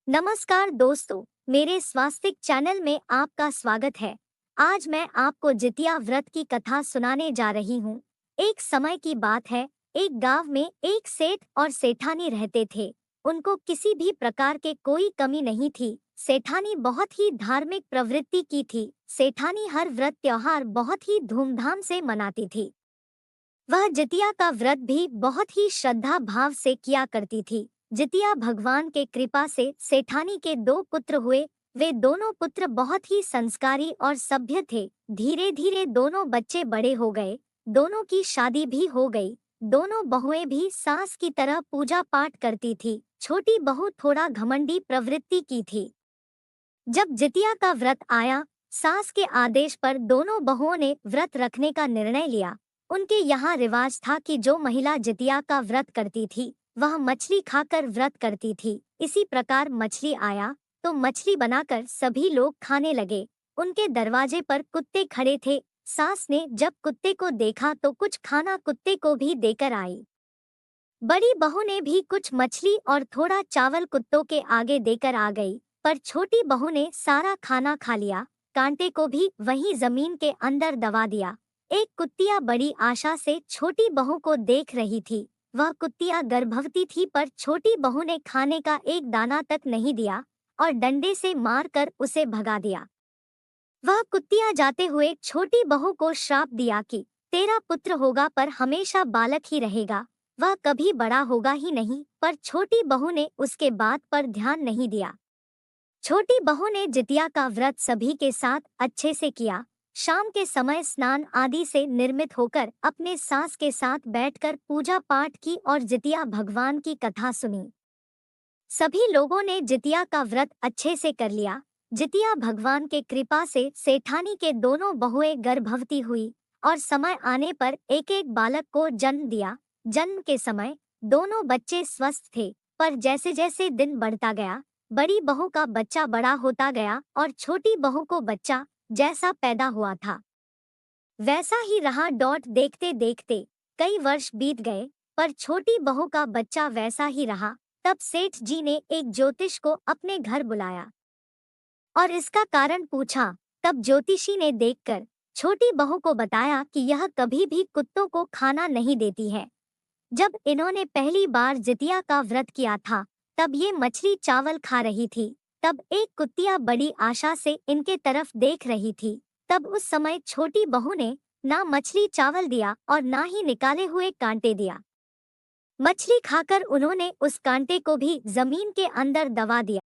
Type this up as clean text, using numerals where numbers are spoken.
नमस्कार दोस्तों, मेरे स्वास्तिक चैनल में आपका स्वागत है। आज मैं आपको जितिया व्रत की कथा सुनाने जा रही हूँ। एक समय की बात है, एक गांव में एक सेठ और सेठानी रहते थे। उनको किसी भी प्रकार के कोई कमी नहीं थी। सेठानी बहुत ही धार्मिक प्रवृत्ति की थी। सेठानी हर व्रत त्योहार बहुत ही धूमधाम से मनाती थी। वह जितिया का व्रत भी बहुत ही श्रद्धा भाव से किया करती थी। जितिया भगवान के कृपा से सेठानी के दो पुत्र हुए। वे दोनों पुत्र बहुत ही संस्कारी और सभ्य थे। धीरे धीरे दोनों बच्चे बड़े हो गए। दोनों की शादी भी हो गई। दोनों बहुएं भी सास की तरह पूजा पाठ करती थी। छोटी बहू थोड़ा घमंडी प्रवृत्ति की थी। जब जितिया का व्रत आया, सास के आदेश पर दोनों बहुओं ने व्रत रखने का निर्णय लिया। उनके यहाँ रिवाज था कि जो महिला जितिया का व्रत करती थी, वह मछली खाकर व्रत करती थी। इसी प्रकार मछली आया तो मछली बनाकर सभी लोग खाने लगे। उनके दरवाजे पर कुत्ते खड़े थे। सास ने जब कुत्ते को देखा तो कुछ खाना कुत्ते को भी देकर आई। बड़ी बहू ने भी कुछ मछली और थोड़ा चावल कुत्तों के आगे देकर आ गई, पर छोटी बहू ने सारा खाना खा लिया। कांटे को भी वहीं जमीन के अंदर दबा दिया। एक कुत्तिया बड़ी आशा से छोटी बहू को देख रही थी। वह कुत्तिया गर्भवती थी, पर छोटी बहू ने खाने का एक दाना तक नहीं दिया और डंडे से मारकर उसे भगा दिया। वह कुत्तिया जाते हुए छोटी बहू को श्राप दिया कि तेरा पुत्र होगा पर हमेशा बालक ही रहेगा, वह कभी बड़ा होगा ही नहीं। पर छोटी बहू ने उसके बात पर ध्यान नहीं दिया। छोटी बहू ने जितिया का व्रत सभी के साथ अच्छे से किया। शाम के समय स्नान आदि से निर्मित होकर अपने सास के साथ बैठकर पूजा पाठ की और जितिया भगवान की कथा सुनी। सभी लोगों ने जितिया का व्रत अच्छे से कर लिया। जितिया भगवान के कृपा से सेठानी के दोनों बहुएं गर्भवती हुई और समय आने पर एक एक बालक को जन्म दिया। जन्म के समय दोनों बच्चे स्वस्थ थे, पर जैसे जैसे दिन बढ़ता गया, बड़ी बहू का बच्चा बड़ा होता गया और छोटी बहू को बच्चा जैसा पैदा हुआ था वैसा ही रहा। डॉट देखते देखते कई वर्ष बीत गए, पर छोटी बहू का बच्चा वैसा ही रहा। तब सेठ जी ने एक ज्योतिष को अपने घर बुलाया और इसका कारण पूछा। तब ज्योतिषी ने देखकर छोटी बहू को बताया कि यह कभी भी कुत्तों को खाना नहीं देती है। जब इन्होंने पहली बार जितिया का व्रत किया था, तब ये मछली चावल खा रही थी। तब एक कुत्तिया बड़ी आशा से इनके तरफ देख रही थी। तब उस समय छोटी बहू ने ना मछली चावल दिया और ना ही निकाले हुए कांटे दिया। मछली खाकर उन्होंने उस कांटे को भी जमीन के अंदर दबा दिया।